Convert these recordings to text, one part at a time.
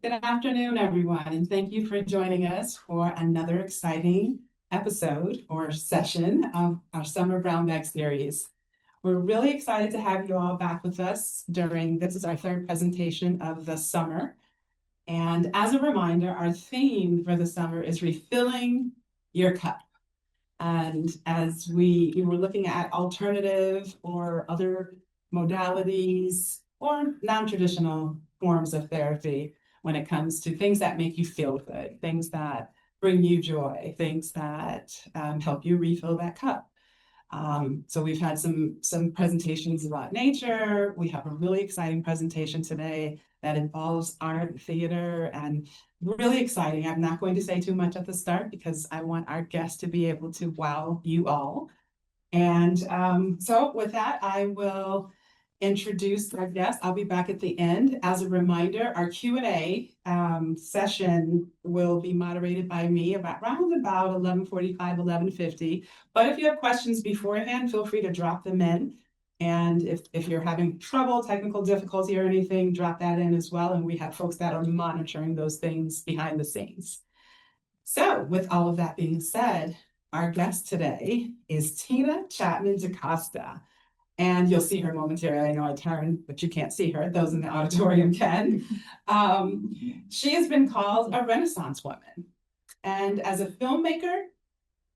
Good afternoon, everyone, and thank you for joining us for another exciting episode or session of our Summer Brown Bag series. We're really excited to have you all back with us this is our third presentation of the summer. And as a reminder, our theme for the summer is refilling your cup. And as we were looking at alternative or other modalities or non-traditional forms of therapy, when it comes to things that make you feel good, things that bring you joy, things that help you refill that cup. So we've had some presentations about nature. We have a really exciting presentation today that involves art, theater, and really exciting. I'm not going to say too much at the start because I want our guests to be able to wow you all. And so with that, I will introduce our guests. I'll be back at the end. As a reminder, our Q&A session will be moderated by me around about 11:45, 11:50. But if you have questions beforehand, feel free to drop them in. And if you're having trouble, technical difficulty or anything, drop that in as well. And we have folks that are monitoring those things behind the scenes. So with all of that being said, our guest today is Tina Chapman DaCosta. And you'll see her momentarily. I know I turned, but you can't see her. Those in the auditorium can. She has been called a Renaissance woman. And as a filmmaker,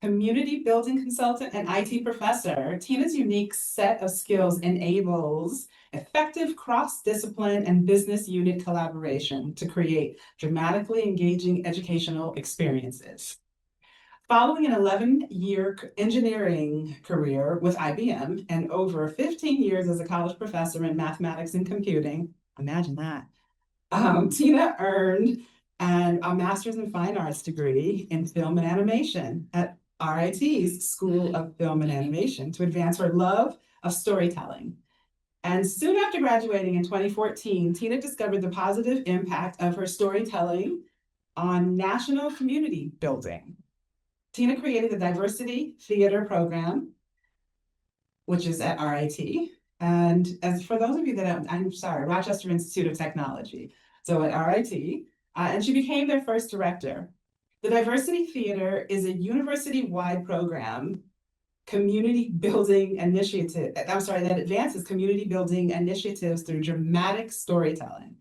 community building consultant, and IT professor, Tina's unique set of skills enables effective cross-discipline and business unit collaboration to create dramatically engaging educational experiences. Following an 11-year engineering career with IBM and over 15 years as a college professor in mathematics and computing, imagine that, Tina earned a master's in fine arts degree in film and animation at RIT's School of Film and Animation to advance her love of storytelling. And soon after graduating in 2014, Tina discovered the positive impact of her storytelling on national community building. Tina created the Diversity Theater Program, which is at RIT. And as for those of you that I'm sorry, Rochester Institute of Technology. So at RIT, and she became their first director. The Diversity Theater is a university-wide program, community building initiative, that advances community building initiatives through dramatic storytelling.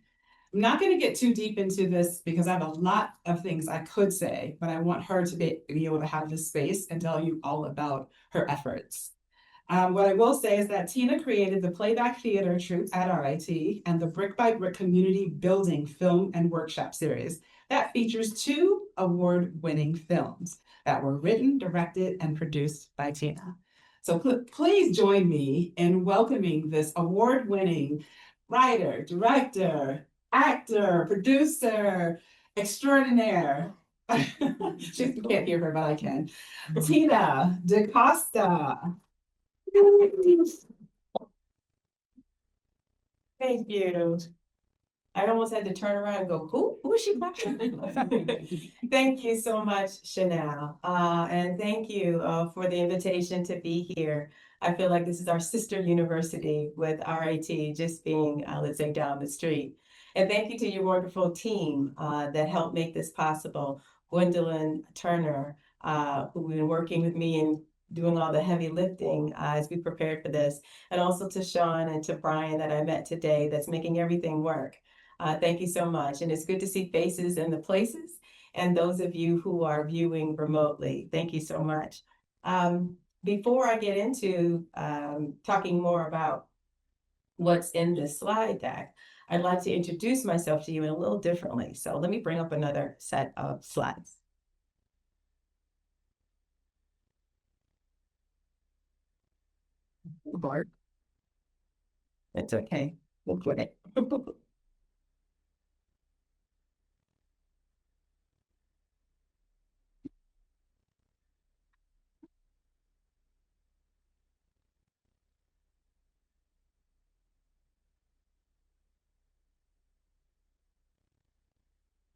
I'm not going to get too deep into this because I have a lot of things I could say, but I want her to be able to have this space and tell you all about her efforts. What I will say is that Tina created the Playback Theater Troupe at RIT and the Brick by Brick Community Building Film and Workshop Series that features 2 award-winning films that were written, directed, and produced by Tina. So please join me in welcoming this award-winning writer, director, actor, producer, extraordinaire. She can't hear her, but I can. Tina DaCosta. Thank you. I almost had to turn around and go, who is she watching? Thank you so much, Chanel. And thank you for the invitation to be here. I feel like this is our sister university with RIT just being, let's say, down the street. And thank you to your wonderful team that helped make this possible. Gwendolyn Turner, who's been working with me and doing all the heavy lifting as we prepared for this. And also to Sean and to Brian that I met today that's making everything work. Thank you so much. And it's good to see faces in the places and those of you who are viewing remotely. Thank you so much. Before I get into talking more about what's in this slide deck, I'd like to introduce myself to you in a little differently. So let me bring up another set of slides. Bart. It's okay. We'll put it.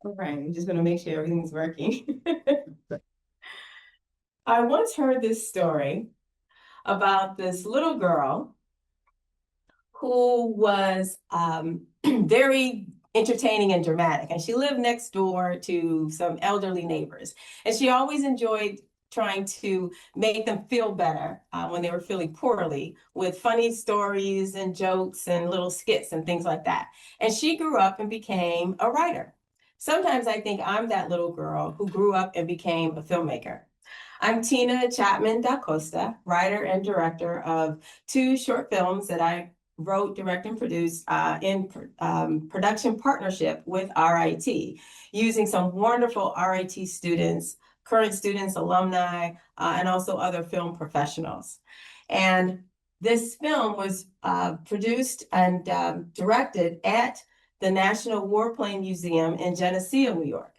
All right, I'm just gonna make sure everything's working. I once heard this story about this little girl who was very entertaining and dramatic. And she lived next door to some elderly neighbors. And she always enjoyed trying to make them feel better when they were feeling poorly with funny stories and jokes and little skits and things like that. And she grew up and became a writer. Sometimes I think I'm that little girl who grew up and became a filmmaker. I'm Tina Chapman DaCosta, writer and director of 2 short films that I wrote, direct, and produced in production partnership with RIT, using some wonderful RIT students, current students, alumni, and also other film professionals. And this film was produced and directed at the National Warplane Museum in Geneseo, New York.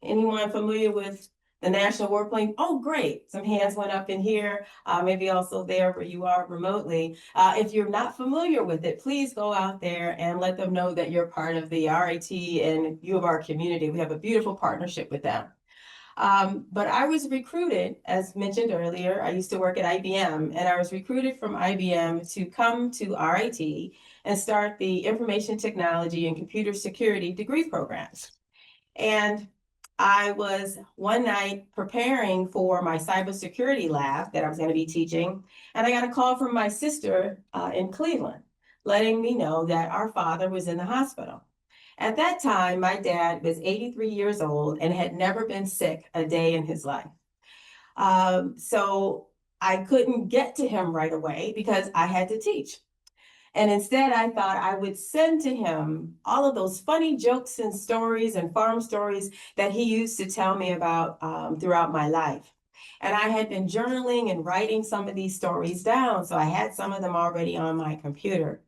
Anyone familiar with the National Warplane? Oh, great. Some hands went up in here, maybe also there where you are remotely. If you're not familiar with it, please go out there and let them know that you're part of the RIT and U of R community. We have a beautiful partnership with them. But I was recruited, as mentioned earlier, I used to work at IBM, and I was recruited from IBM to come to RIT and start the Information Technology and Computer Security degree programs. And I was one night preparing for my cybersecurity lab that I was going to be teaching, and I got a call from my sister in Cleveland, letting me know that our father was in the hospital. At that time, my dad was 83 years old and had never been sick a day in his life. So I couldn't get to him right away because I had to teach. And instead, I thought I would send to him all of those funny jokes and stories and farm stories that he used to tell me about throughout my life. And I had been journaling and writing some of these stories down, so I had some of them already on my computer.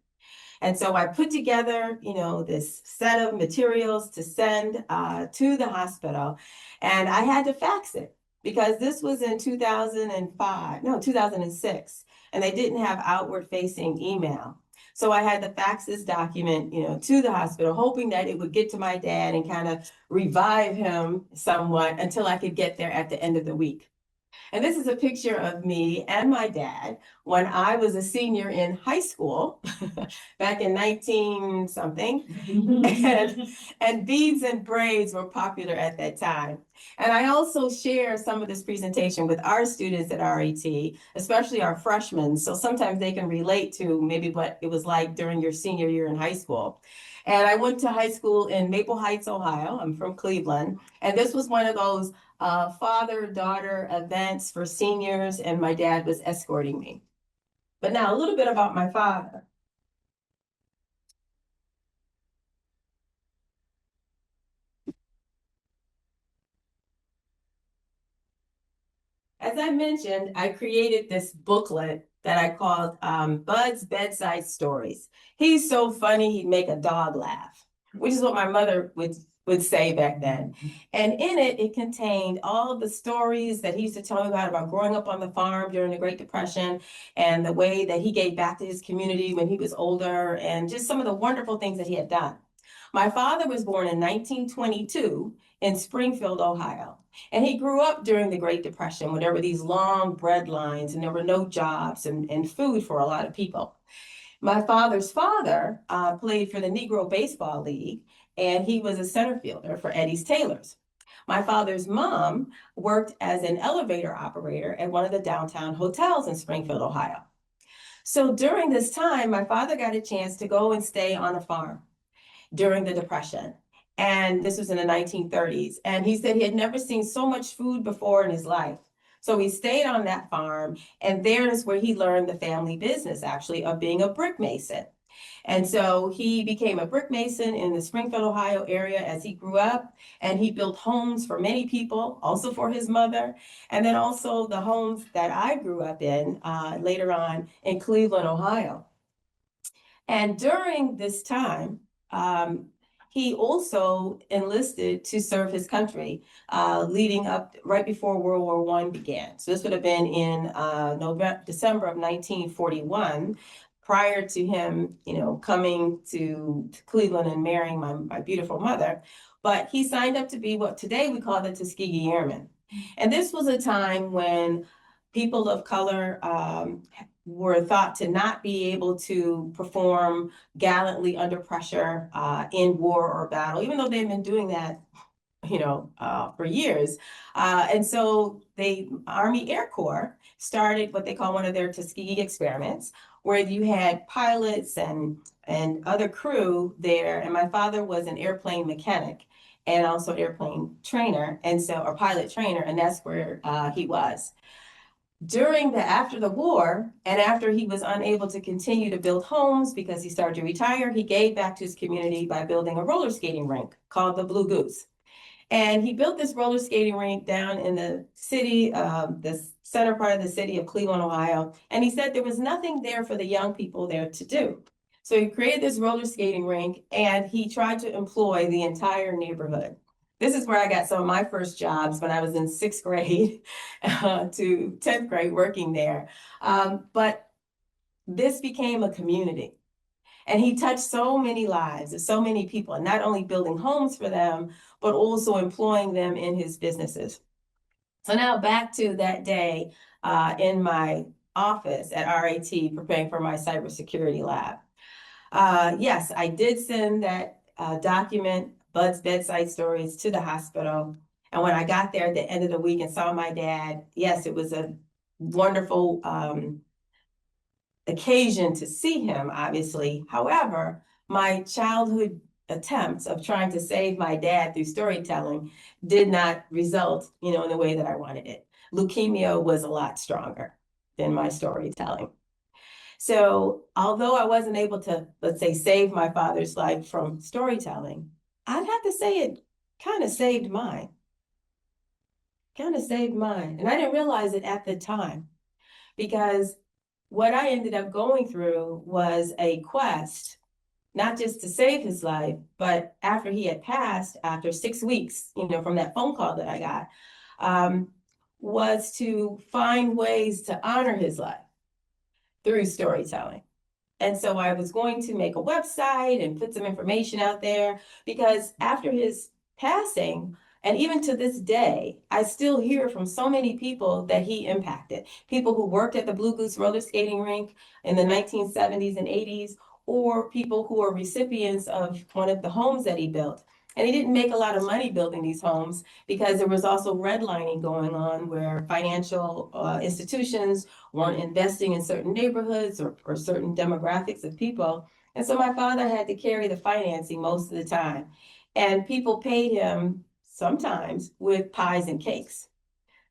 And so I put together, this set of materials to send to the hospital, and I had to fax it because this was in 2006, and they didn't have outward-facing email. So I had to fax this document, to the hospital, hoping that it would get to my dad and kind of revive him somewhat until I could get there at the end of the week. And this is a picture of me and my dad when I was a senior in high school back in 19 something. And beads and braids were popular at that time. And I also share some of this presentation with our students at RIT, especially our freshmen. So sometimes they can relate to maybe what it was like during your senior year in high school. And I went to high school in Maple Heights, Ohio. I'm from Cleveland. And this was one of those father-daughter events for seniors, and my dad was escorting me. But now a little bit about my father. As I mentioned, I created this booklet that I called Bud's Bedside Stories. He's so funny, he'd make a dog laugh, which is what my mother would say back then. And in it, it contained all of the stories that he used to tell me about growing up on the farm during the Great Depression and the way that he gave back to his community when he was older and just some of the wonderful things that he had done. My father was born in 1922 in Springfield, Ohio. And he grew up during the Great Depression when there were these long bread lines and there were no jobs and food for a lot of people. My father's father played for the Negro Baseball League, and he was a center fielder for Eddie's Tailors. My father's mom worked as an elevator operator at one of the downtown hotels in Springfield, Ohio. So during this time, my father got a chance to go and stay on a farm during the Depression. And this was in the 1930s. And he said he had never seen so much food before in his life. So he stayed on that farm, and there's where he learned the family business, actually, of being a brick mason. And so he became a brick mason in the Springfield, Ohio area as he grew up, and he built homes for many people, also for his mother, and then also the homes that I grew up in later on in Cleveland, Ohio. And during this time, he also enlisted to serve his country, leading up right before World War I began. So this would have been in December of 1941, prior to him, coming to Cleveland and marrying my beautiful mother. But he signed up to be what today we call the Tuskegee Airmen. And this was a time when people of color were thought to not be able to perform gallantly under pressure in war or battle, even though they've been doing that, for years. And so the Army Air Corps started what they call one of their Tuskegee experiments, where you had pilots and other crew there. And my father was an airplane mechanic and also airplane trainer, and so, or pilot trainer, and that's where he was. After the war, and after he was unable to continue to build homes because he started to retire, he gave back to his community by building a roller skating rink called the Blue Goose. And he built this roller skating rink down in the city, the center part of the city of Cleveland, Ohio. And he said there was nothing there for the young people there to do. So he created this roller skating rink and he tried to employ the entire neighborhood. This is where I got some of my first jobs when I was in 6th grade to 10th grade working there. But this became a community. And he touched so many lives of so many people, and not only building homes for them, but also employing them in his businesses. So now back to that day in my office at RAT, preparing for my cybersecurity lab. Yes, I did send that document, Bud's Bedside Stories, to the hospital. And when I got there at the end of the week and saw my dad, yes, it was a wonderful occasion to see him, obviously. However, my childhood attempts of trying to save my dad through storytelling did not result, in the way that I wanted it. Leukemia was a lot stronger than my storytelling. So although I wasn't able to, let's say, save my father's life from storytelling, I'd have to say it kind of saved mine. And I didn't realize it at the time, because what I ended up going through was a quest, not just to save his life, but after he had passed, after 6 weeks, from that phone call that I got, was to find ways to honor his life through storytelling. And so I was going to make a website and put some information out there, because after his passing, and even to this day, I still hear from so many people that he impacted. People who worked at the Blue Goose roller skating rink in the 1970s and 80s, or people who are recipients of one of the homes that he built. And he didn't make a lot of money building these homes, because there was also redlining going on, where financial institutions weren't investing in certain neighborhoods or certain demographics of people. And so my father had to carry the financing most of the time. And people paid him sometimes with pies and cakes.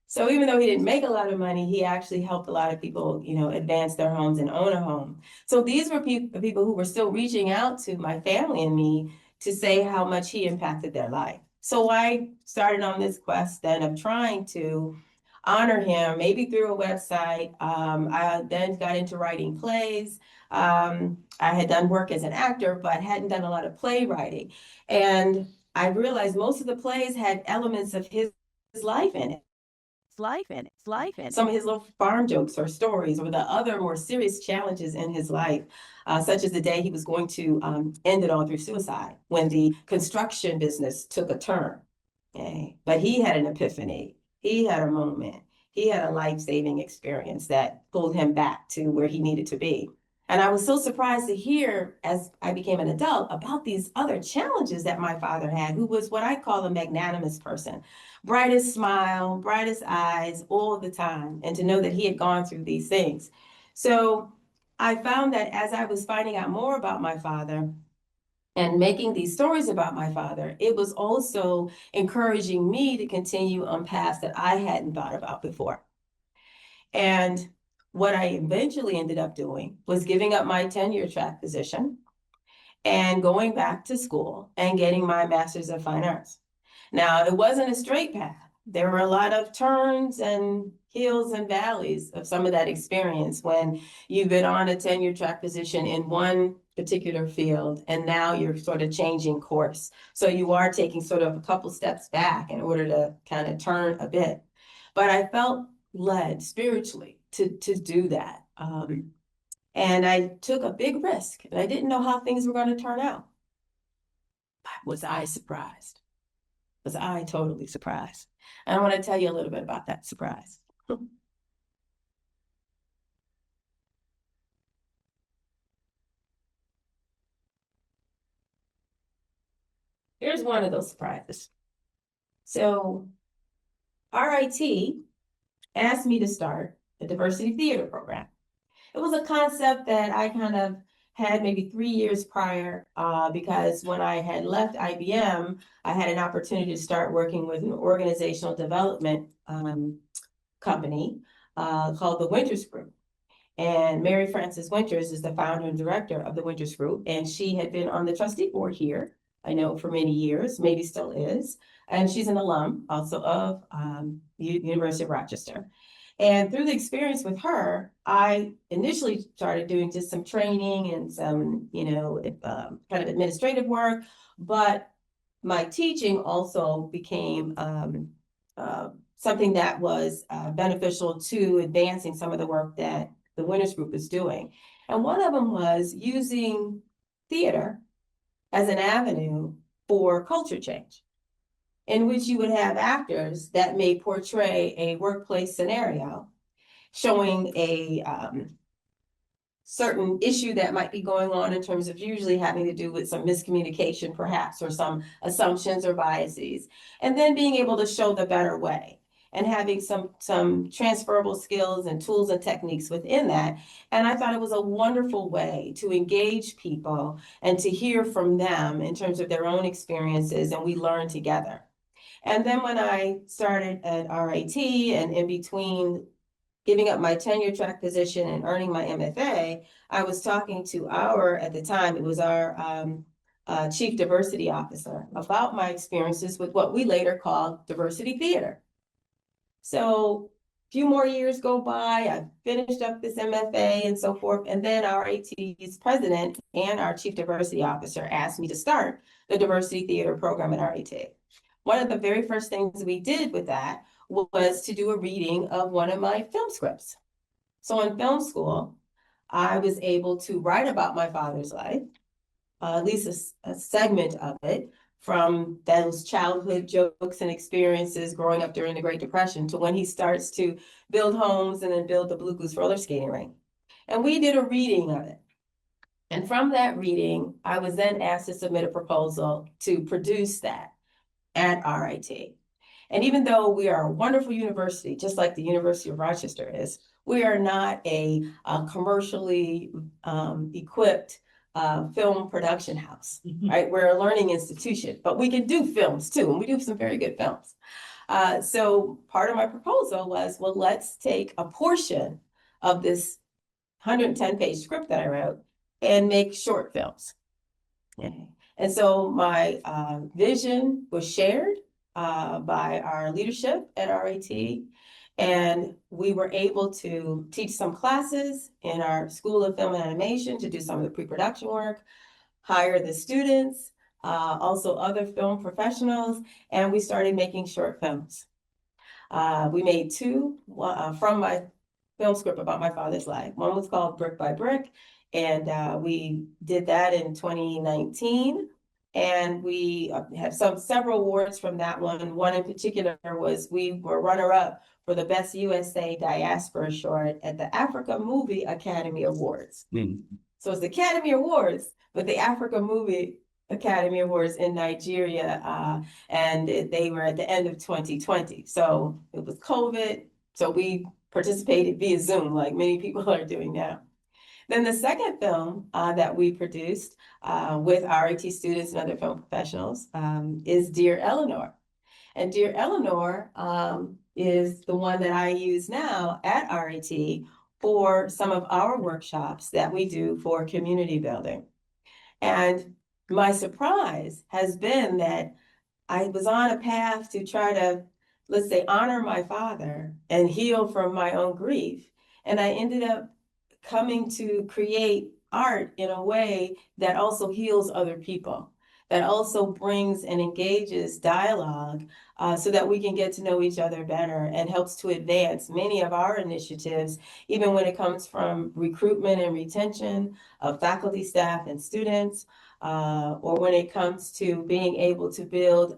So even though he didn't make a lot of money, he actually helped a lot of people, advance their homes and own a home. So these were people who were still reaching out to my family and me to say how much he impacted their life. So I started on this quest then of trying to honor him, maybe through a website. I then got into writing plays. I had done work as an actor, but hadn't done a lot of playwriting. And I realized most of the plays had elements of his life in it. Some of his little farm jokes or stories, or the other more serious challenges in his life, such as the day he was going to end it all through suicide, when the construction business took a turn. Okay? But he had an epiphany. He had a moment. He had a life-saving experience that pulled him back to where he needed to be. And I was so surprised to hear, as I became an adult, about these other challenges that my father had, who was what I call a magnanimous person. Brightest smile, brightest eyes all the time, and to know that he had gone through these things. So I found that as I was finding out more about my father and making these stories about my father, it was also encouraging me to continue on paths that I hadn't thought about before. And what I eventually ended up doing was giving up my tenure track position and going back to school and getting my Master's of Fine Arts. Now, it wasn't a straight path. There were a lot of turns and hills and valleys of some of that experience when you've been on a tenure track position in one particular field, and now you're sort of changing course. So you are taking sort of a couple steps back in order to kind of turn a bit. But I felt led spiritually to do that. And I took a big risk, and I didn't know how things were going to turn out. But was I surprised? Was I totally surprised? And I want to tell you a little bit about that surprise. Here's one of those surprises. So RIT asked me to start a diversity theater program. It was a concept that I kind of had maybe 3 years prior, because when I had left IBM, I had an opportunity to start working with an organizational development company called the Winters Group. And Mary Frances Winters is the founder and director of the Winters Group, and she had been on the trustee board here, I know, for many years, maybe still is. And she's an alum also of University of Rochester. And through the experience with her, I initially started doing just some training and some, kind of administrative work, but my teaching also became something that was beneficial to advancing some of the work that the Winters Group is doing. And one of them was using theater as an avenue for culture change, in which you would have actors that may portray a workplace scenario showing a certain issue that might be going on in terms of usually having to do with some miscommunication perhaps, or some assumptions or biases, and then being able to show the better way and having some transferable skills and tools and techniques within that. And I thought it was a wonderful way to engage people and to hear from them in terms of their own experiences, and we learn together. And then when I started at RIT, and in between giving up my tenure track position and earning my MFA, I was talking to at the time, it was our chief diversity officer, about my experiences with what we later called diversity theater. So a few more years go by, I finished up this MFA and so forth, and then our RIT's president and our chief diversity officer asked me to start the diversity theater program at RIT. One of the very first things we did with that was to do a reading of one of my film scripts. So in film school, I was able to write about my father's life, at least a segment of it, from those childhood jokes and experiences growing up during the Great Depression to when he starts to build homes and then build the Blue Goose roller skating rink. And we did a reading of it. And from that reading, I was then asked to submit a proposal to produce that at RIT. And even though we are a wonderful university, just like the University of Rochester is, we are not a commercially equipped film production house, right? We're a learning institution, but we can do films too, and we do some very good films. So part of my proposal was, well, let's take a portion of this 110-page script that I wrote and make short films. Okay. And so my vision was shared by our leadership at RIT, and we were able to teach some classes in our School of Film and Animation to do some of the pre-production work, hire the students, also other film professionals, and we started making short films. We made two from my film script about my father's life. One was called Brick by Brick, and we did that in 2019. And we have several awards from that one. One in particular was we were runner-up for the Best USA Diaspora Short at the Africa Movie Academy Awards. So it's the Academy Awards, but the Africa Movie Academy Awards in Nigeria, and they were at the end of 2020. So it was COVID, so we participated via Zoom like many people are doing now. Then the second film that we produced with RIT students and other film professionals is Dear Eleanor. And Dear Eleanor is the one that I use now at RIT for some of our workshops that we do for community building. And my surprise has been that I was on a path to try to, let's say, honor my father and heal from my own grief. And I ended up coming to create art in a way that also heals other people, that also brings and engages dialogue so that we can get to know each other better, and helps to advance many of our initiatives, even when it comes from recruitment and retention of faculty, staff, and students, or when it comes to being able to build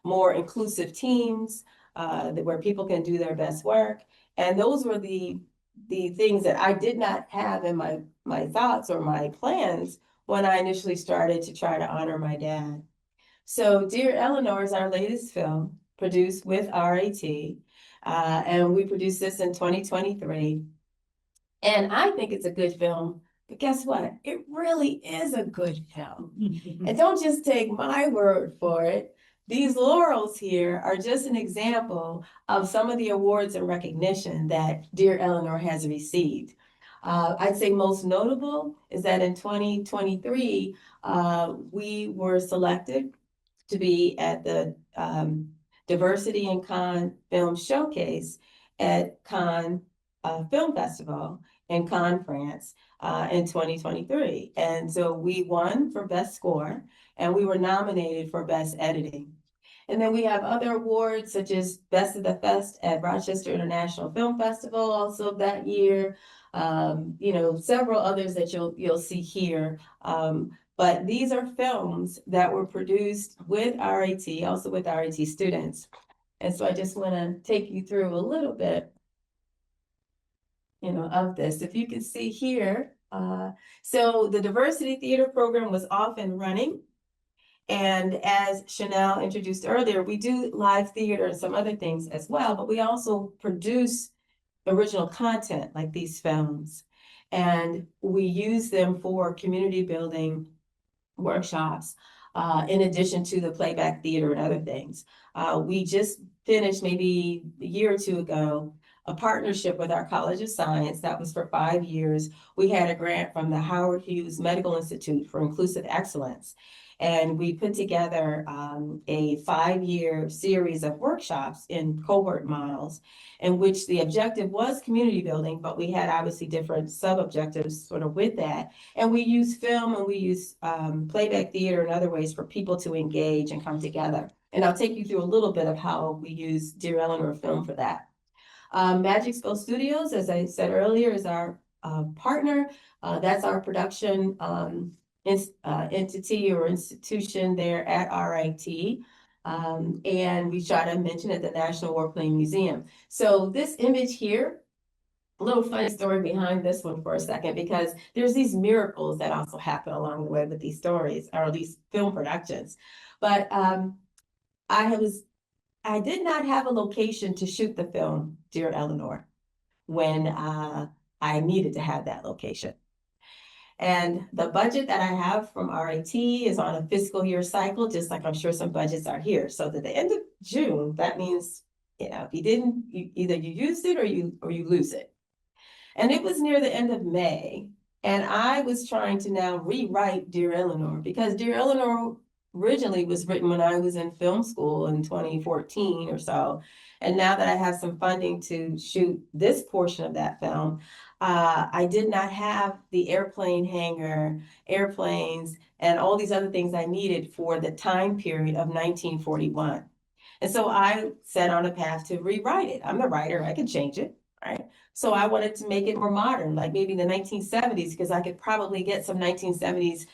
more inclusive teams where people can do their best work. And those were the things that I did not have in my thoughts or my plans when I initially started to try to honor my dad. So Dear Eleanor is our latest film produced with RAT. And we produced this in 2023. And I think it's a good film. But guess what? It really is a good film. And don't just take my word for it. These laurels here are just an example of some of the awards and recognition that Dear Eleanor has received. I'd say most notable is that in 2023, we were selected to be at the Diversity in Cannes Film Showcase at Cannes Film Festival in Cannes, France, in 2023. And so we won for Best Score, and we were nominated for Best Editing. And then we have other awards such as Best of the Fest at Rochester International Film Festival also that year. Several others that you'll see here. But these are films that were produced with RAT, also with RAT students. And so I just want to take you through a little bit, of this. If you can see here, so the Diversity Theater program was off and running. And as Chanel introduced earlier, we do live theater and some other things as well, but we also produce original content like these films. And we use them for community building workshops, in addition to the playback theater and other things. We just finished maybe a year or two ago a partnership with our College of Science that was for 5 years. We had a grant from the Howard Hughes Medical Institute for Inclusive Excellence. And we put together a 5-year series of workshops in cohort models in which the objective was community building, but we had obviously different sub-objectives sort of with that. And we use film and we use playback theater and other ways for people to engage and come together. And I'll take you through a little bit of how we use Dear Eleanor film for that. Magic Spell Studios, as I said earlier, is our partner. That's our production entity or institution there at RIT. And we try to mention at the National Warplane Museum. So this image here, a little funny story behind this one for a second, because there's these miracles that also happen along the way with these stories, or these film productions. But I did not have a location to shoot the film Dear Eleanor when I needed to have that location. And the budget that I have from RIT is on a fiscal year cycle, just like I'm sure some budgets are here. So at the end of June, that means, if you didn't, either you used it or you lose it. And it was near the end of May. And I was trying to now rewrite Dear Eleanor, because Dear Eleanor originally was written when I was in film school in 2014 or so. And now that I have some funding to shoot this portion of that film, I did not have the airplane hangar, airplanes, and all these other things I needed for the time period of 1941. And so I set on a path to rewrite it. I'm the writer, I can change it, right? So I wanted to make it more modern, like maybe the 1970s, because I could probably get some 1970s,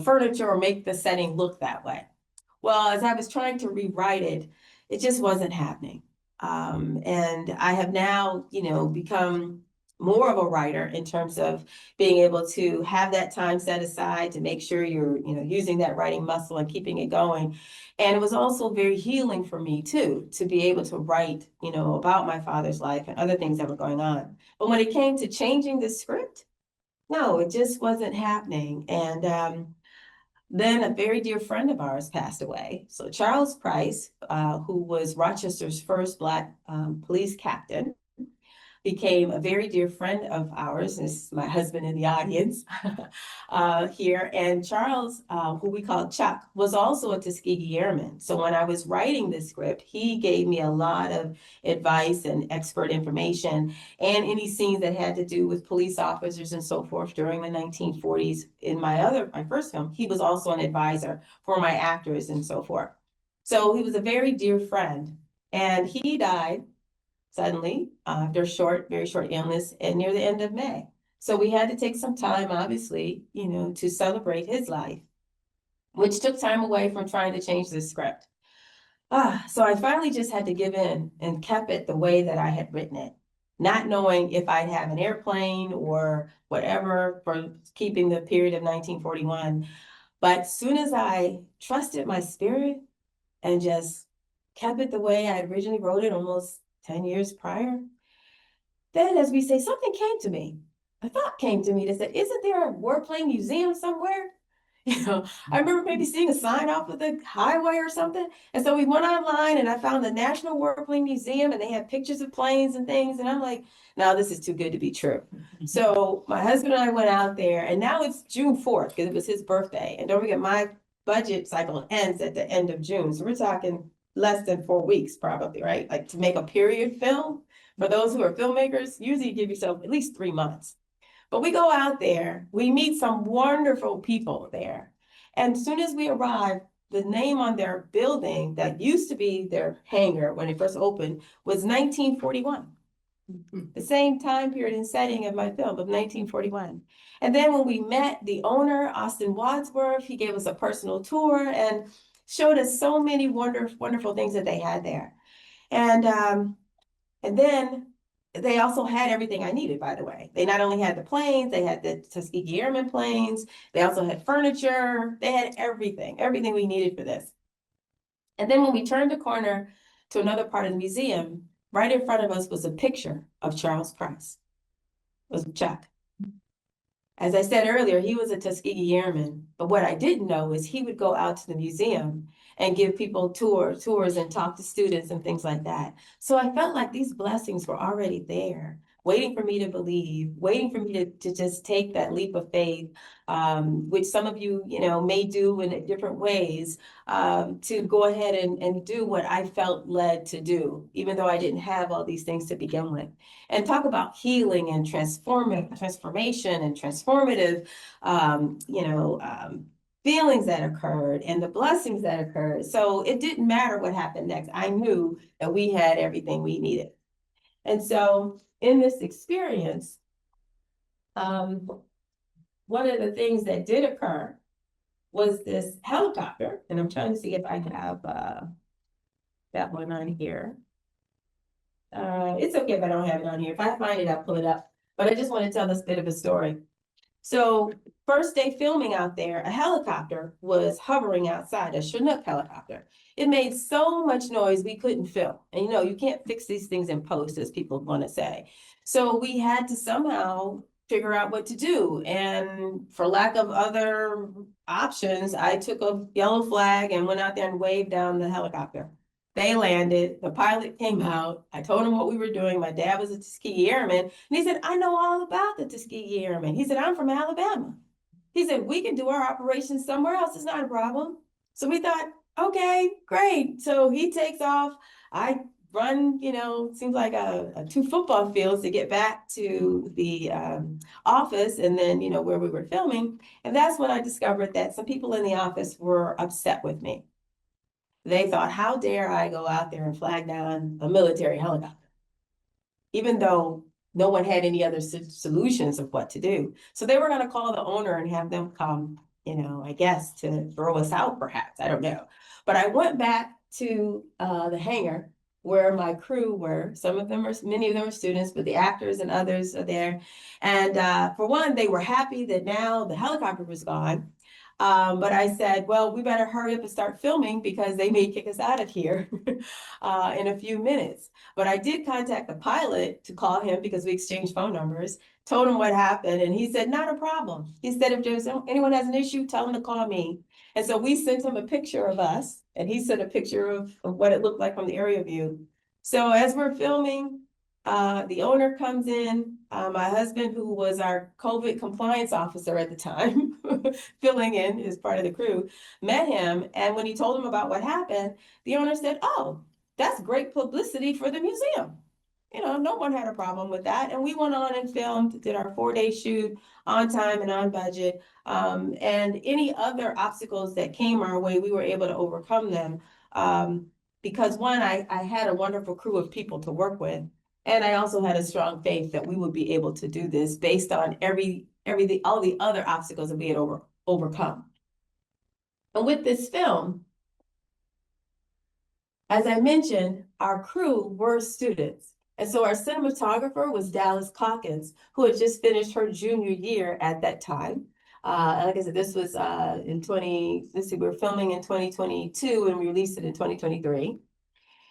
furniture or make the setting look that way. Well, as I was trying to rewrite it, it just wasn't happening. And I have now, become more of a writer in terms of being able to have that time set aside to make sure you're, using that writing muscle and keeping it going. And it was also very healing for me too, to be able to write, about my father's life and other things that were going on. But when it came to changing the script, no, it just wasn't happening. And then a very dear friend of ours passed away. So Charles Price, who was Rochester's first Black police captain, became a very dear friend of ours. This is my husband in the audience here. And Charles, who we call Chuck, was also a Tuskegee Airman. So when I was writing this script, he gave me a lot of advice and expert information, and any scenes that had to do with police officers and so forth during the 1940s. In my first film, he was also an advisor for my actors and so forth. So he was a very dear friend, and he died suddenly after very short illness and near the end of May. So we had to take some time, obviously, to celebrate his life, which took time away from trying to change the script. So I finally just had to give in and kept it the way that I had written it, not knowing if I'd have an airplane or whatever for keeping the period of 1941. But soon as I trusted my spirit and just kept it the way I originally wrote it almost 10 years prior, then as we say, something came to me. A thought came to me that said, isn't there a wordplay museum somewhere? I remember maybe seeing a sign off of the highway or something. And so we went online and I found the National Wordplay Museum and they had pictures of planes and things. And I'm like, no, this is too good to be true. So my husband and I went out there, and now it's June 4th because it was his birthday. And don't forget, my budget cycle ends at the end of June. So we're talking less than 4 weeks probably, right? Like to make a period film, for those who are filmmakers, usually you give yourself at least 3 months. But we go out there, we meet some wonderful people there. And as soon as we arrive, the name on their building that used to be their hangar when it first opened was 1941. The same time period and setting of my film of 1941. And then when we met the owner, Austin Wadsworth, he gave us a personal tour and showed us so many wonderful things that they had there. And then they also had everything I needed, by the way. They not only had the planes, they had the Tuskegee Airmen planes, they also had furniture, they had everything we needed for this. And then when we turned the corner to another part of the museum, right in front of us was a picture of Charles Price. It was Chuck. As I said earlier, he was a Tuskegee Airman, but what I didn't know is he would go out to the museum and give people tours and talk to students and things like that. So I felt like these blessings were already there, waiting for me to believe, waiting for me to just take that leap of faith, which some of you, may do in different ways, to go ahead and do what I felt led to do, even though I didn't have all these things to begin with. And talk about healing and transformation and transformative, feelings that occurred and the blessings that occurred. So it didn't matter what happened next. I knew that we had everything we needed. And so in this experience, one of the things that did occur was this helicopter, and I'm trying to see if I have that one on here. It's okay if I don't have it on here. If I find it, I'll pull it up. But I just want to tell this bit of a story. So first day filming out there, a helicopter was hovering outside, a Chinook helicopter. It made so much noise we couldn't film. And you can't fix these things in post, as people want to say. So we had to somehow figure out what to do. And for lack of other options, I took a yellow flag and went out there and waved down the helicopter. They landed, the pilot came out, I told him what we were doing. My dad was a Tuskegee Airman, and he said, I know all about the Tuskegee Airmen. He said, I'm from Alabama. He said, we can do our operations somewhere else, it's not a problem. So we thought, okay, great. So he takes off, I run, seems like 2 football fields to get back to the office and then, where we were filming. And that's when I discovered that some people in the office were upset with me. They thought, how dare I go out there and flag down a military helicopter, even though no one had any other solutions of what to do. So they were going to call the owner and have them come, I guess, to throw us out, perhaps. I don't know. But I went back to the hangar where my crew were. Many of them are students, but the actors and others are there. And for one, they were happy that now the helicopter was gone. But I said, well, we better hurry up and start filming because they may kick us out of here in a few minutes. But I did contact the pilot to call him because we exchanged phone numbers, told him what happened, and he said, not a problem. He said, if anyone has an issue, tell them to call me. And so we sent him a picture of us, and he sent a picture of what it looked like from the area view. So as we're filming, the owner comes in, my husband, who was our COVID compliance officer at the time, filling in as part of the crew, met him. And when he told him about what happened, the owner said, oh, that's great publicity for the museum. No one had a problem with that. And we went on and filmed, did our 4-day shoot on time and on budget. And any other obstacles that came our way, we were able to overcome them. Because one, I had a wonderful crew of people to work with. And I also had a strong faith that we would be able to do this based on all the other obstacles that we had overcome. And with this film, as I mentioned, our crew were students. And so our cinematographer was Dallas Calkins, who had just finished her junior year at that time. Like I said, this was we were filming in 2022 and we released it in 2023.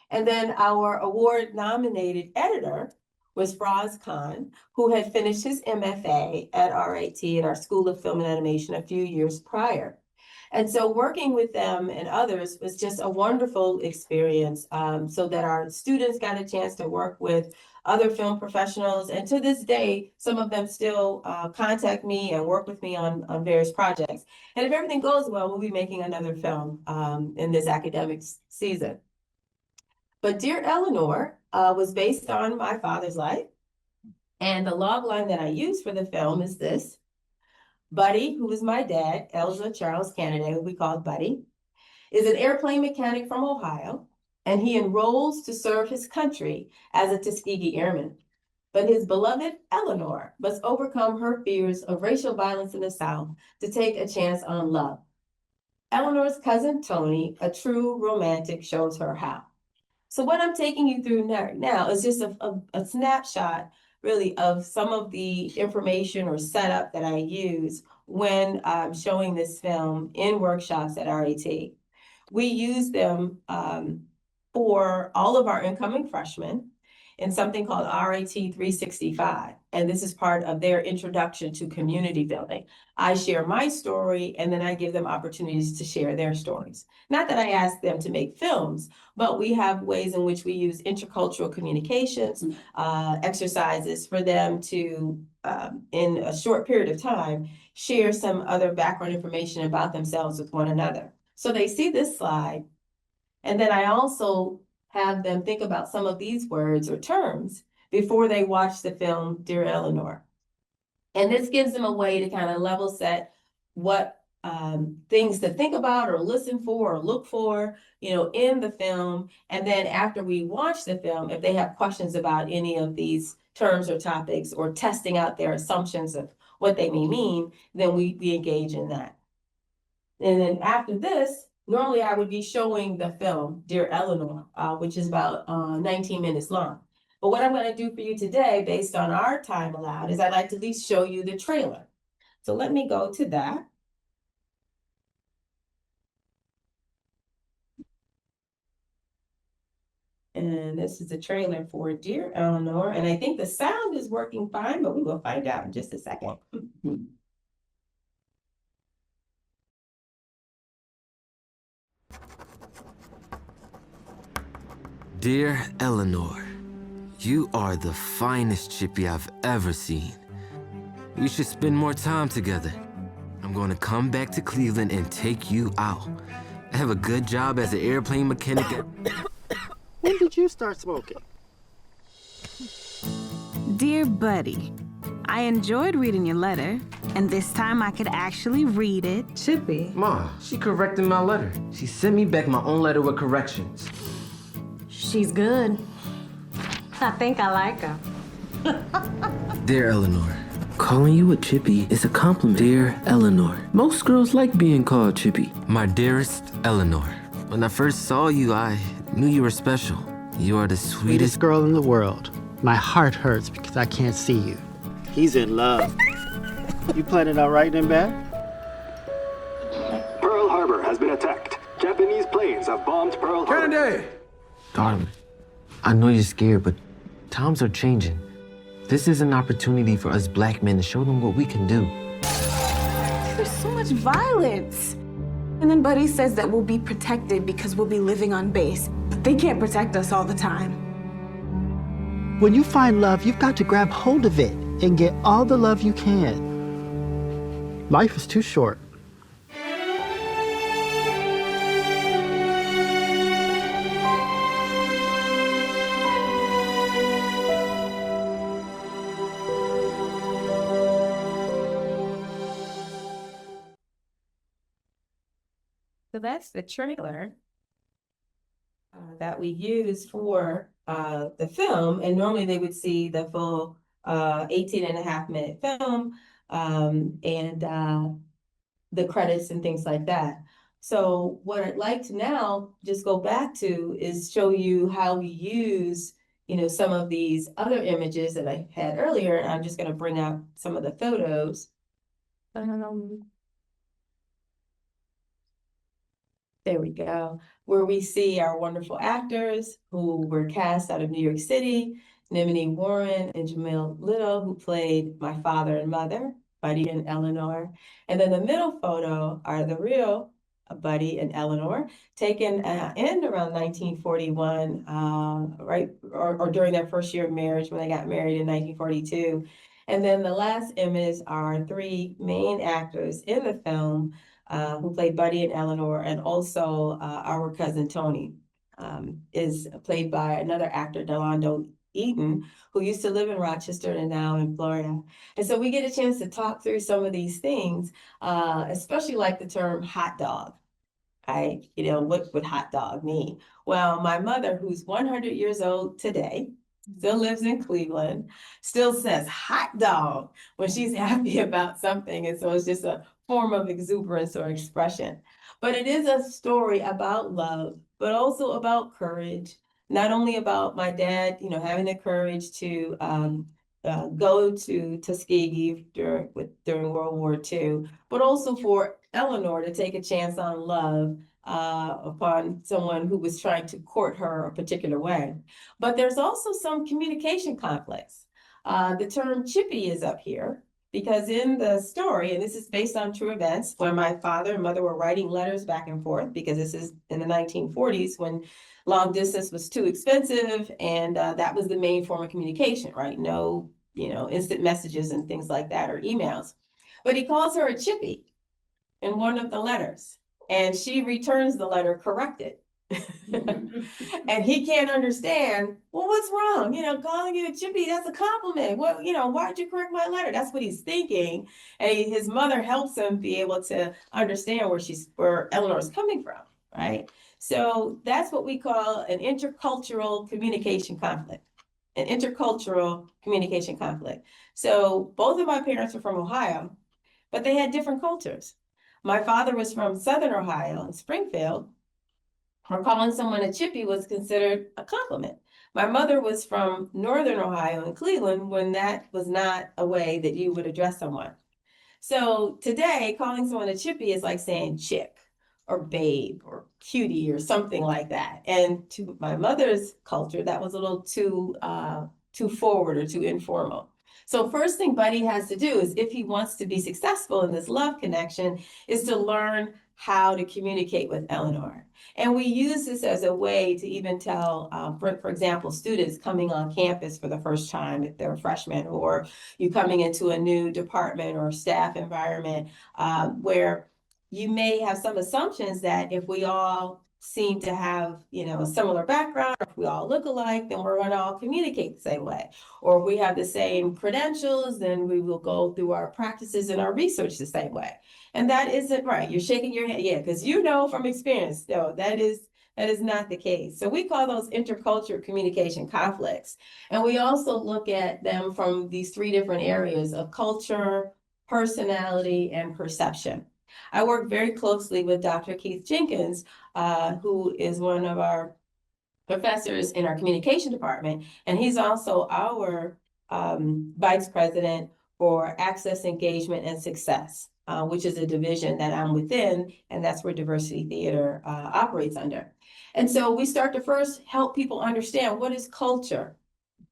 And then our award nominated editor was Faraz Khan, who had finished his MFA at RIT at our School of Film and Animation a few years prior. And so working with them and others was just a wonderful experience, so that our students got a chance to work with other film professionals. And to this day, some of them still contact me and work with me on various projects. And if everything goes well, we'll be making another film in this academic season. But Dear Eleanor was based on my father's life. And the log line that I used for the film is this. Buddy, who is my dad, Elza Charles Kennedy, who we called Buddy, is an airplane mechanic from Ohio, and he enrolls to serve his country as a Tuskegee Airman. But his beloved Eleanor must overcome her fears of racial violence in the South to take a chance on love. Eleanor's cousin Tony, a true romantic, shows her how. So what I'm taking you through now is just a snapshot, really, of some of the information or setup that I use when I'm showing this film in workshops at RIT. We use them for all of our incoming freshmen in something called RIT 365. And this is part of their introduction to community building. I share my story and then I give them opportunities to share their stories. Not that I ask them to make films, but we have ways in which we use intercultural communications, exercises for them to, in a short period of time, share some other background information about themselves with one another. So they see this slide, and then I also have them think about some of these words or terms before they watch the film Dear Eleanor. And this gives them a way to kind of level set what things to think about or listen for or look for, in the film. And then after we watch the film, if they have questions about any of these terms or topics or testing out their assumptions of what they may mean, then we engage in that. And then after this, normally I would be showing the film, Dear Eleanor, which is about 19 minutes long. But what I'm going to do for you today, based on our time allowed, is I'd like to at least show you the trailer. So let me go to that. And this is the trailer for Dear Eleanor. And I think the sound is working fine, but we will find out in just a second. Dear Eleanor, you are the finest chippy I've ever seen. We should spend more time together. I'm going to come back to Cleveland and take you out. I have a good job as an airplane mechanic. When did you start smoking? Dear Buddy, I enjoyed reading your letter, and this time I could actually read it. Chippy? Ma, she corrected my letter. She sent me back my own letter with corrections. She's good. I think I like her. Dear Eleanor, calling you a Chippy is a compliment. Dear Eleanor, most girls like being called Chippy. My dearest Eleanor, when I first saw you, I knew you were special. You are the sweetest Girl in the world. My heart hurts because I can't see you. He's in love. You planning on writing him back? Pearl Harbor has been attacked. Japanese planes have bombed Pearl Harbor. Kennedy! Darling, I know you're scared, but times are changing. This is an opportunity for us black men to show them what we can do. There's so much violence. And then Buddy says that we'll be protected because we'll be living on base. But they can't protect us all the time. When you find love, you've got to grab hold of it and get all the love you can. Life is too short. So that's the trailer that we use for the film. And normally they would see the full 18.5-minute film and the credits and things like that. So what I'd like to now just go back to is show you how we use, some of these other images that I had earlier. And I'm just going to bring out some of the photos. There we go, where we see our wonderful actors who were cast out of New York City, Nimini Warren and Jamil Little, who played my father and mother, Buddy and Eleanor. And then the middle photo are the real Buddy and Eleanor, taken in around 1941, right, or during their first year of marriage when they got married in 1942. And then the last image are three main actors in the film who played Buddy and Eleanor, and also our cousin Tony is played by another actor, Delando Eaton, who used to live in Rochester and now in Florida. And so we get a chance to talk through some of these things, especially like the term hot dog. What would hot dog mean? Well, my mother, who's 100 years old today, still lives in Cleveland, still says hot dog when she's happy about something. And so it's just a form of exuberance or expression. But it is a story about love, but also about courage. Not only about my dad, having the courage to go to Tuskegee during World War II, but also for Eleanor to take a chance on love upon someone who was trying to court her a particular way. But there's also some communication conflicts. The term chippy is up here because in the story, and this is based on true events, when my father and mother were writing letters back and forth, because this is in the 1940s when long distance was too expensive, and that was the main form of communication, right? No, instant messages and things like that, or emails. But he calls her a chippy in one of the letters, and she returns the letter corrected. And he can't understand, well, what's wrong? Calling you a chippy, that's a compliment. Well, why'd you correct my letter? That's what he's thinking. And his mother helps him be able to understand where Eleanor's coming from, right? So that's what we call an intercultural communication conflict. An intercultural communication conflict. So both of my parents are from Ohio, but they had different cultures. My father was from Southern Ohio in Springfield, where calling someone a chippy was considered a compliment. My mother was from Northern Ohio in Cleveland, when that was not a way that you would address someone. So today, calling someone a chippy is like saying chick or babe or cutie or something like that. And to my mother's culture, that was a little too forward or too informal. So first thing Buddy has to do is, if he wants to be successful in this love connection, is to learn how to communicate with Eleanor. And we use this as a way to even tell, for example, students coming on campus for the first time, if they're freshmen, or you coming into a new department or staff environment, where you may have some assumptions that if we all seem to have, a similar background, or if we all look alike, then we're going to all communicate the same way. Or if we have the same credentials, then we will go through our practices and our research the same way. And that isn't right. You're shaking your head, yeah, because from experience, no, that is not the case. So we call those intercultural communication conflicts. And we also look at them from these three different areas of culture, personality, and perception. I work very closely with Dr. Keith Jenkins, who is one of our professors in our communication department, and he's also our vice president for access, engagement, and success, which is a division that I'm within, and that's where Diversity Theater operates under. And so we start to first help people understand what is culture,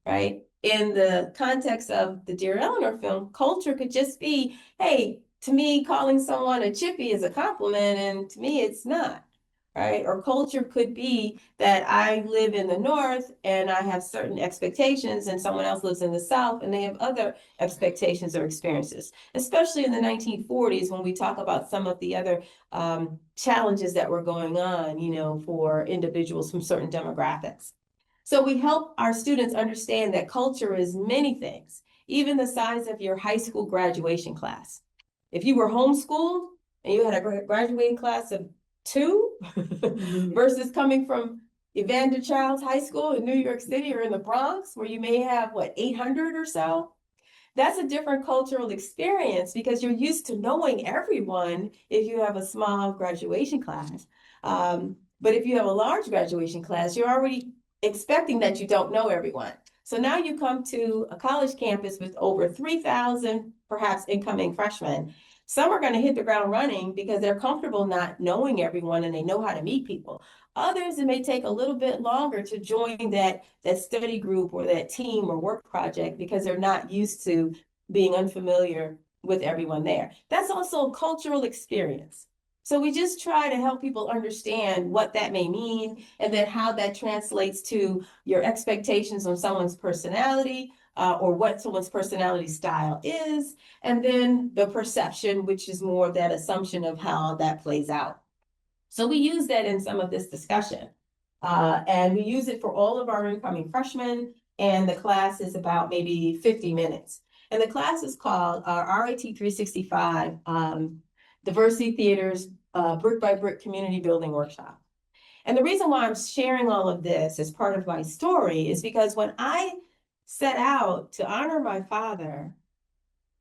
right? In the context of the Dear Eleanor film, culture could just be, hey, to me, calling someone a chippy is a compliment, and to me, it's not, right? Or culture could be that I live in the North and I have certain expectations, and someone else lives in the South and they have other expectations or experiences, especially in the 1940s when we talk about some of the other challenges that were going on, for individuals from certain demographics. So we help our students understand that culture is many things, even the size of your high school graduation class. If you were homeschooled and you had a graduating class of 2 versus coming from Evander Childs High School in New York City or in the Bronx, where you may have 800 or so, that's a different cultural experience because you're used to knowing everyone if you have a small graduation class. But if you have a large graduation class, you're already expecting that you don't know everyone. So now you come to a college campus with over 3,000 perhaps incoming freshmen. Some are going to hit the ground running because they're comfortable not knowing everyone and they know how to meet people. Others, it may take a little bit longer to join that study group or that team or work project because they're not used to being unfamiliar with everyone there. That's also a cultural experience. So we just try to help people understand what that may mean and then how that translates to your expectations on someone's personality, or what someone's personality style is, and then the perception, which is more of that assumption of how that plays out. So we use that in some of this discussion, and we use it for all of our incoming freshmen, and the class is about maybe 50 minutes. And the class is called RIT 365, Diversity Theater's Brick by Brick Community Building Workshop. And the reason why I'm sharing all of this as part of my story is because when I set out to honor my father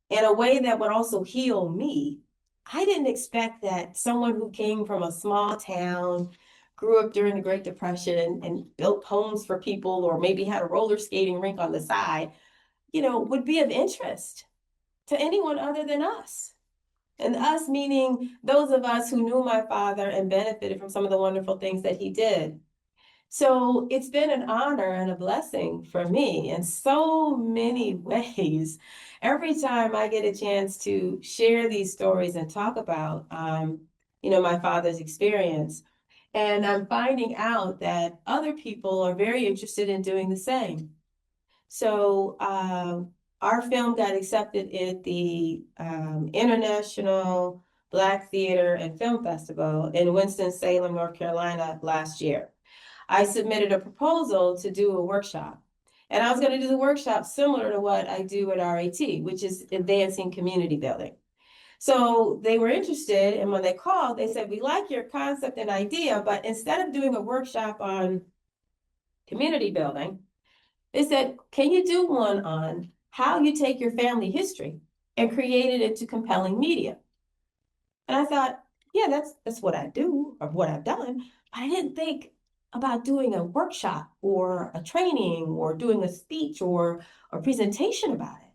in a way that would also heal me, I didn't expect that someone who came from a small town, grew up during the Great Depression and built homes for people, or maybe had a roller skating rink on the side, would be of interest to anyone other than us. And us meaning those of us who knew my father and benefited from some of the wonderful things that he did. So it's been an honor and a blessing for me in so many ways. Every time I get a chance to share these stories and talk about, my father's experience, and I'm finding out that other people are very interested in doing the same. So our film got accepted at the International Black Theater and Film Festival in Winston-Salem, North Carolina last year. I submitted a proposal to do a workshop. And I was going to do the workshop similar to what I do at RAT, which is advancing community building. So they were interested, and when they called, they said, we like your concept and idea, but instead of doing a workshop on community building, they said, can you do one on how you take your family history and create it into compelling media? And I thought, yeah, that's what I do, or what I've done. But I didn't think about doing a workshop or a training or doing a speech or a presentation about it.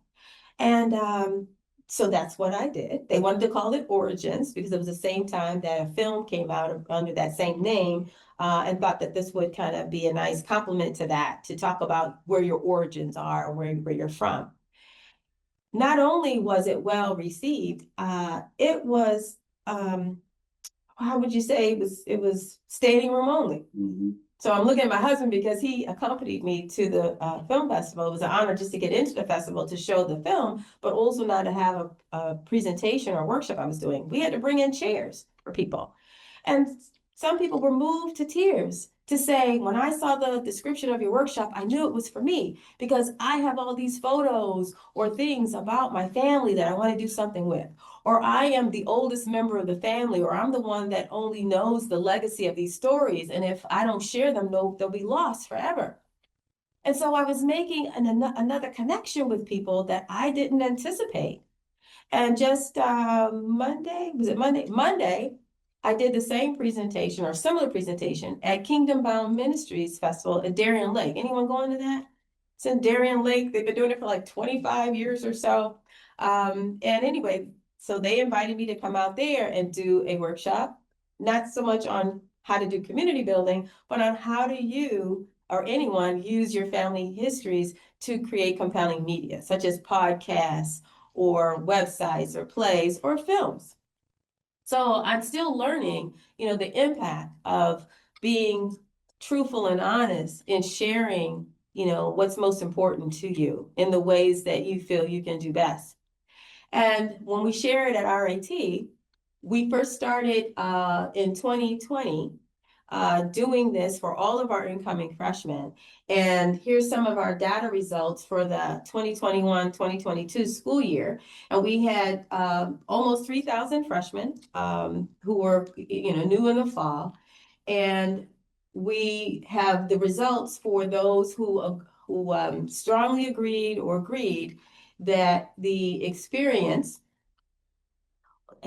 And so that's what I did. They wanted to call it Origins because it was the same time that a film came out under that same name, and thought that this would kind of be a nice complement to that, to talk about where your origins are or where you're from. Not only was it well received, it was, how would you say, it was standing room only. Mm-hmm. So I'm looking at my husband because he accompanied me to the film festival. It was an honor just to get into the festival to show the film, but also not to have a presentation or workshop I was doing. We had to bring in chairs for people. And some people were moved to tears to say, when I saw the description of your workshop, I knew it was for me because I have all these photos or things about my family that I want to do something with. Or I am the oldest member of the family, or I'm the one that only knows the legacy of these stories. And if I don't share them, they'll be lost forever. And so I was making another connection with people that I didn't anticipate. And just Monday, I did the same presentation or similar presentation at Kingdom Bound Ministries Festival at Darien Lake. Anyone going to that? It's in Darien Lake. They've been doing it for like 25 years or so. And anyway, so they invited me to come out there and do a workshop, not so much on how to do community building, but on how do you or anyone use your family histories to create compelling media, such as podcasts or websites or plays or films. So I'm still learning, the impact of being truthful and honest in sharing, what's most important to you in the ways that you feel you can do best. And when we share it at RAT, we first started in 2020 doing this for all of our incoming freshmen. And here's some of our data results for the 2021-2022 school year. And we had almost 3,000 freshmen who were, new in the fall. And we have the results for those who strongly agreed or agreed that the experience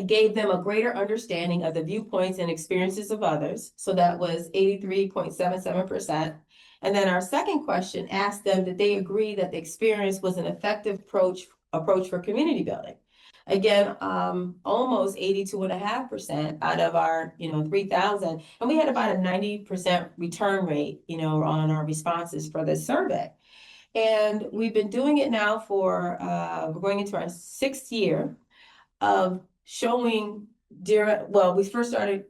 gave them a greater understanding of the viewpoints and experiences of others. So that was 83.77%. And then our second question asked them that they agree that the experience was an effective approach for community building. Again, almost 82.5% out of our, 3,000. And we had about a 90% return rate, on our responses for this survey. And we've been doing it now for, we're going into our 6th year of showing we first started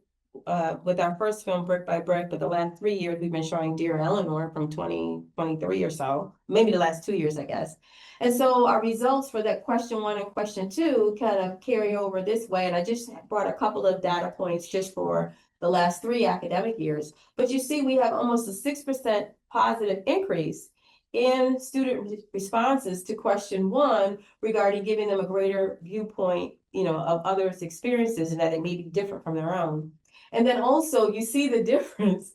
with our first film, Brick by Brick, but the last 3 years we've been showing Dear Eleanor from 2023 or so, maybe the last 2 years, I guess. And so our results for that question 1 and question 2 kind of carry over this way. And I just brought a couple of data points just for the last 3 academic years. But you see, we have almost a 6% positive increase in student responses to question 1 regarding giving them a greater viewpoint, of others' experiences and that it may be different from their own. And then also you see the difference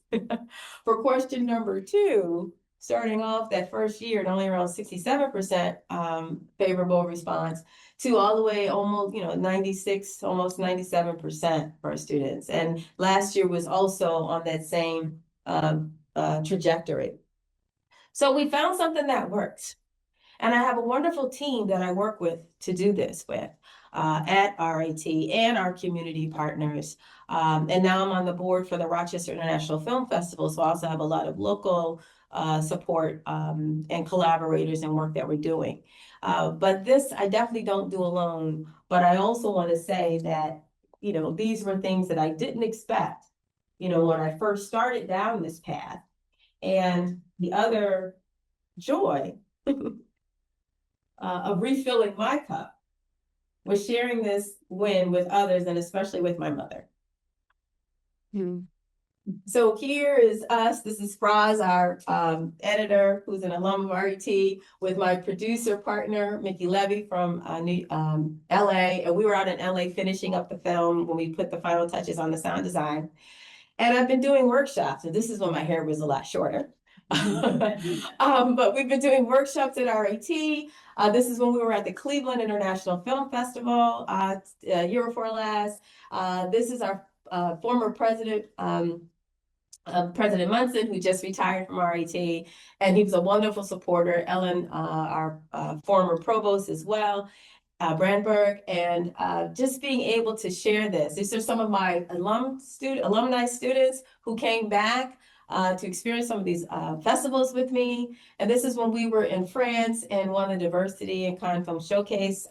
for question number 2, starting off that first year at only around 67% favorable response to all the way almost, 96, almost 97% for our students. And last year was also on that same trajectory. So we found something that works. And I have a wonderful team that I work with to do this with at RIT and our community partners. And now I'm on the board for the Rochester International Film Festival. So I also have a lot of local support and collaborators and work that we're doing. But this I definitely don't do alone. But I also want to say that, these were things that I didn't expect, when I first started down this path. And the other joy of refilling my cup was sharing this win with others, and especially with my mother. So here is us. This is Fraz, our editor, who's an alum of RET, with my producer partner, Mickey Levy from LA. And we were out in LA finishing up the film when we put the final touches on the sound design. And I've been doing workshops, and this is when my hair was a lot shorter. But we've been doing workshops at RIT. This is when we were at the Cleveland International Film Festival, year before last. This is our former president, President Munson, who just retired from RIT, and he was a wonderful supporter. Ellen, our former provost as well, Brandberg, and just being able to share this. These are some of my alumni students who came back to experience some of these festivals with me. And this is when we were in France and won the Diversity and Cannes Film Showcase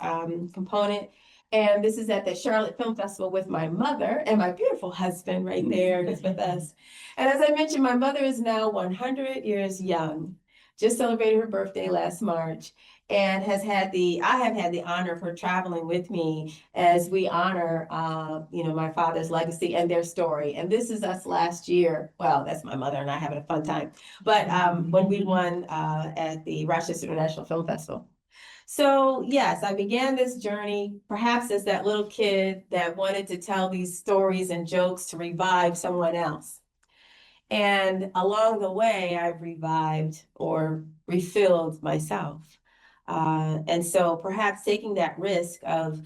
component. And this is at the Charlotte Film Festival with my mother and my beautiful husband right there is with us. And as I mentioned, my mother is now 100 years young, just celebrated her birthday last March, and I have had the honor of her traveling with me as we honor, my father's legacy and their story. And this is us last year. Well, that's my mother and I having a fun time. But when we won at the Rochester International Film Festival. So yes, I began this journey perhaps as that little kid that wanted to tell these stories and jokes to revive someone else. And along the way, I've revived or refilled myself. And so perhaps taking that risk of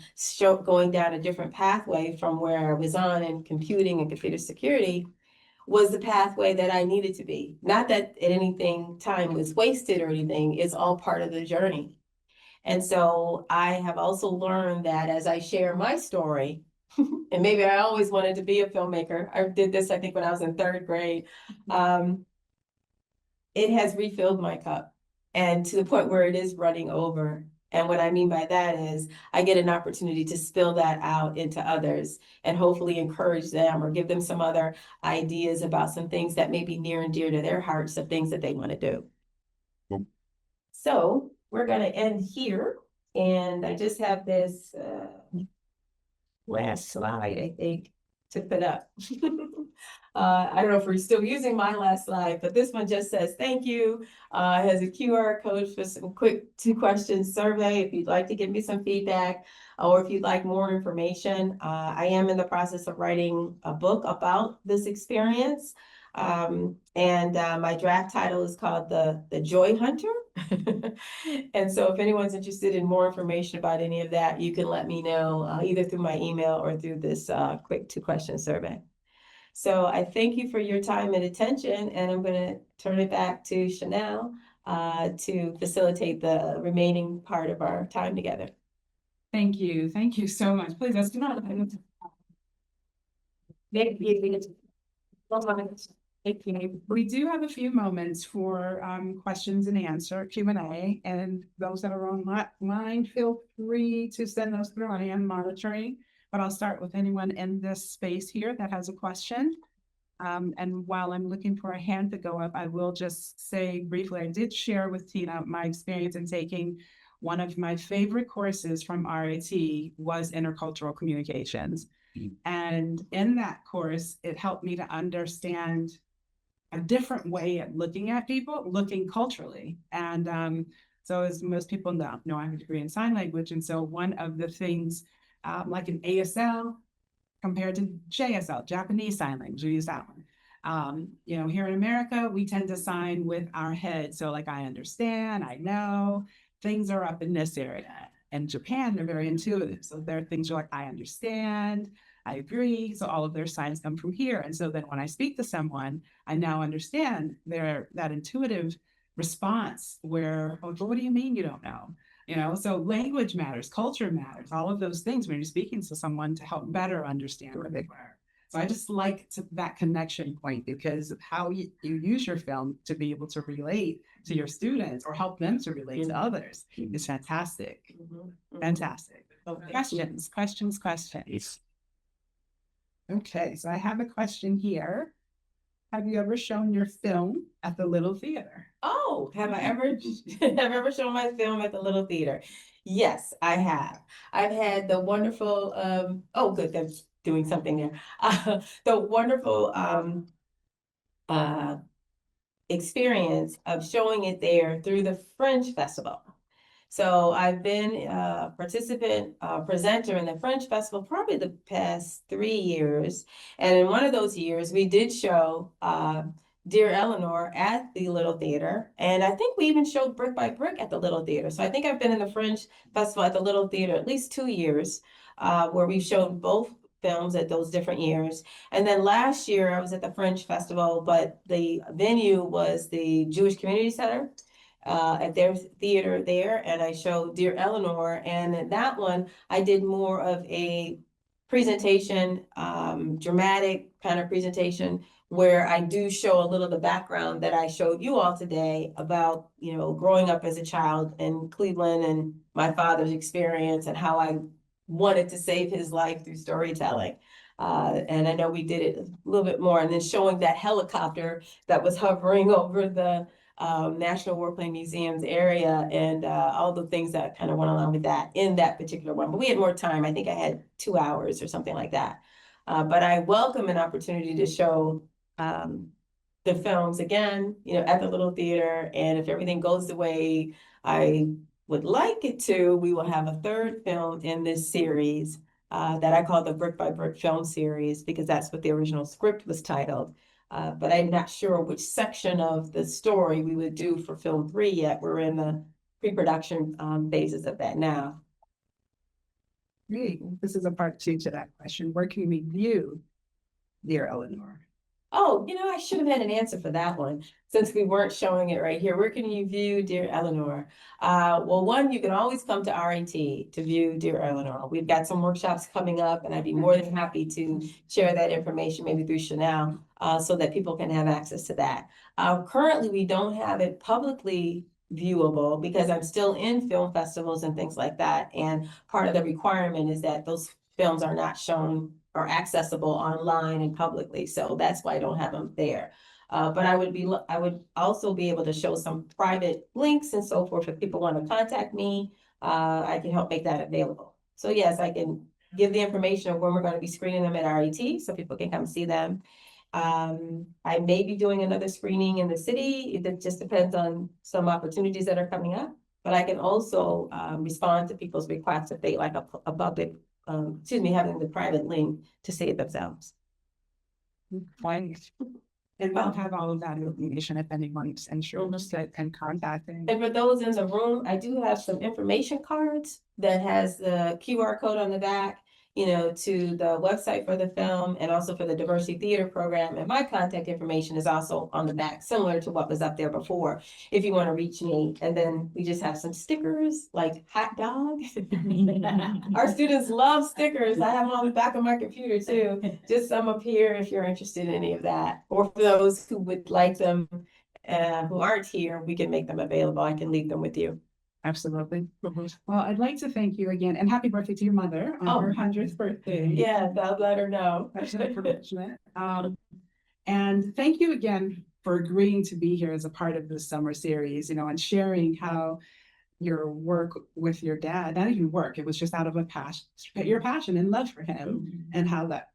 going down a different pathway from where I was on in computing and computer security was the pathway that I needed to be. Not that anything time was wasted or anything, it's all part of the journey. And so I have also learned that as I share my story, and maybe I always wanted to be a filmmaker. I did this, I think, when I was in 3rd grade. It has refilled my cup, and to the point where it is running over. And what I mean by that is I get an opportunity to spill that out into others and hopefully encourage them or give them some other ideas about some things that may be near and dear to their hearts of things that they want to do. Yep. So we're going to end here. And I just have this last slide, I think, to put up. I don't know if we're still using my last slide, but this one just says thank you. It has a QR code for some quick 2-question survey if you'd like to give me some feedback or if you'd like more information. I am in the process of writing a book about this experience. And my draft title is called The Joy Hunter. And so if anyone's interested in more information about any of that, you can let me know either through my email or through this quick 2-question survey. So I thank you for your time and attention, and I'm going to turn it back to Chanel to facilitate the remaining part of our time together. Thank you so much. Please, let's not. We do have a few moments for questions and answer, Q&A, and those that are online, feel free to send those through. I am monitoring, but I'll start with anyone in this space here that has a question. And while I'm looking for a hand to go up, I will just say briefly, I did share with Tina my experience in taking one of my favorite courses from RIT was intercultural communications. And in that course, it helped me to understand a different way of looking at people, looking culturally. And so as most people know, I have a degree in sign language. And so one of the things, like an ASL compared to JSL, Japanese Sign Language, we use that one. Here in America, we tend to sign with our head. So like, I understand, I know, things are up in this area. In Japan, they're very intuitive. So there are things you're like, I understand, I agree. So all of their signs come from here. And so then when I speak to someone, I now understand that intuitive response where, oh, what do you mean you don't know? So language matters, culture matters, all of those things when you're speaking to someone to help better understand where they are. So I just like that connection point because of how you use your film to be able to relate to your students or help them to relate to others is fantastic. Fantastic. Questions. Okay, so I have a question here. Have you ever shown your film at the Little Theater? Oh, have I ever shown my film at the Little Theater? Yes, I have. I've had the wonderful oh good, that's doing something there. The wonderful experience of showing it there through the Fringe Festival. So I've been a participant, presenter in the Fringe Festival probably the past 3 years. And in one of those years, we did show Dear Eleanor at the Little Theater. And I think we even showed Brick by Brick at the Little Theater. So I think I've been in the Fringe Festival at the Little Theater at least 2 years, where we showed both films at those different years. And then last year I was at the Fringe Festival, but the venue was the Jewish Community Center. At their theater there, and I showed Dear Eleanor, and in that one I did more of a presentation, dramatic kind of presentation, where I do show a little of the background that I showed you all today about, growing up as a child in Cleveland and my father's experience and how I wanted to save his life through storytelling. And I know we did it a little bit more, and then showing that helicopter that was hovering over the National Warplane Museum's area and all the things that kind of went along with that in that particular one. But we had more time. I think I had 2 hours or something like that. But I welcome an opportunity to show the films again, at the Little Theater. And if everything goes the way I would like it to, we will have a third film in this series that I call the Brick by Brick film series, because that's what the original script was titled. But I'm not sure which section of the story we would do for film 3 yet. We're in the pre-production phases of that now. Great. This is a part 2 to that question. Where can we view Dear Eleanor? Oh, I should have had an answer for that one since we weren't showing it right here. Where can you view Dear Eleanor? Well, one, you can always come to RIT to view Dear Eleanor. We've got some workshops coming up, and I'd be more than happy to share that information maybe through Chanel so that people can have access to that. Currently, we don't have it publicly viewable because I'm still in film festivals and things like that. And part of the requirement is that those films are not shown or accessible online and publicly. So that's why I don't have them there. But I would also be able to show some private links and so forth. If people want to contact me, I can help make that available. So yes, I can give the information of when we're going to be screening them at RIT so people can come see them. I may be doing another screening in the city. It just depends on some opportunities that are coming up. But I can also respond to people's requests if they like a public, having the private link to see it themselves. Fine. And we'll have all of that information if anyone's interested in contacting. And for those in the room, I do have some information cards that has the QR code on the back. to the website for the film and also for the diversity theater program. And my contact information is also on the back, similar to what was up there before, if you want to reach me. And then we just have some stickers like hot dog. Our students love stickers. I have them on the back of my computer too. Just some up here if you're interested in any of that. Or for those who would like them, who aren't here, we can make them available. I can leave them with you. Absolutely. Well, I'd like to thank you again, and happy birthday to your mother on her 100th birthday. Yeah, I'll let her know. And thank you again for agreeing to be here as a part of this summer series, and sharing how your work with your dad, not even work, it was just out of your passion and love for him, and how that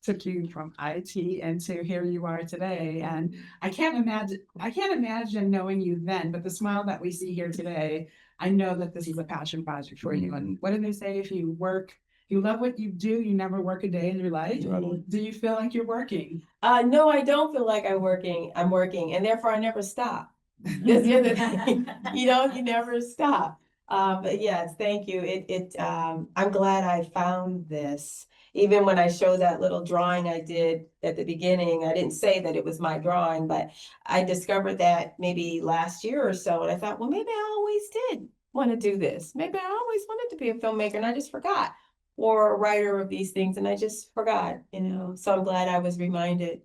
took you from IT and to here you are today. And I can't imagine knowing you then, but the smile that we see here today, I know that this is a passion project for you. And what do they say? If you love what you do, you never work a day in your life. Do you feel like you're working? No, I don't feel like I'm working, and therefore I never stop. That's the other thing. You never stop. But yes, thank you. I'm glad I found this. Even when I showed that little drawing I did at the beginning, I didn't say that it was my drawing, but I discovered that maybe last year or so. And I thought, well, maybe I always did want to do this. Maybe I always wanted to be a filmmaker and I just forgot, or a writer of these things. And I just forgot, so I'm glad I was reminded.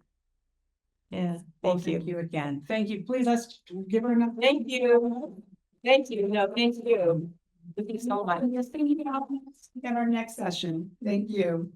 Yeah. Thank you. Thank you again. Thank you. Please, let's give her another. Thank you. Thank you. No, thank you. Thank you so much. Yes, thank you. In our next session. Thank you.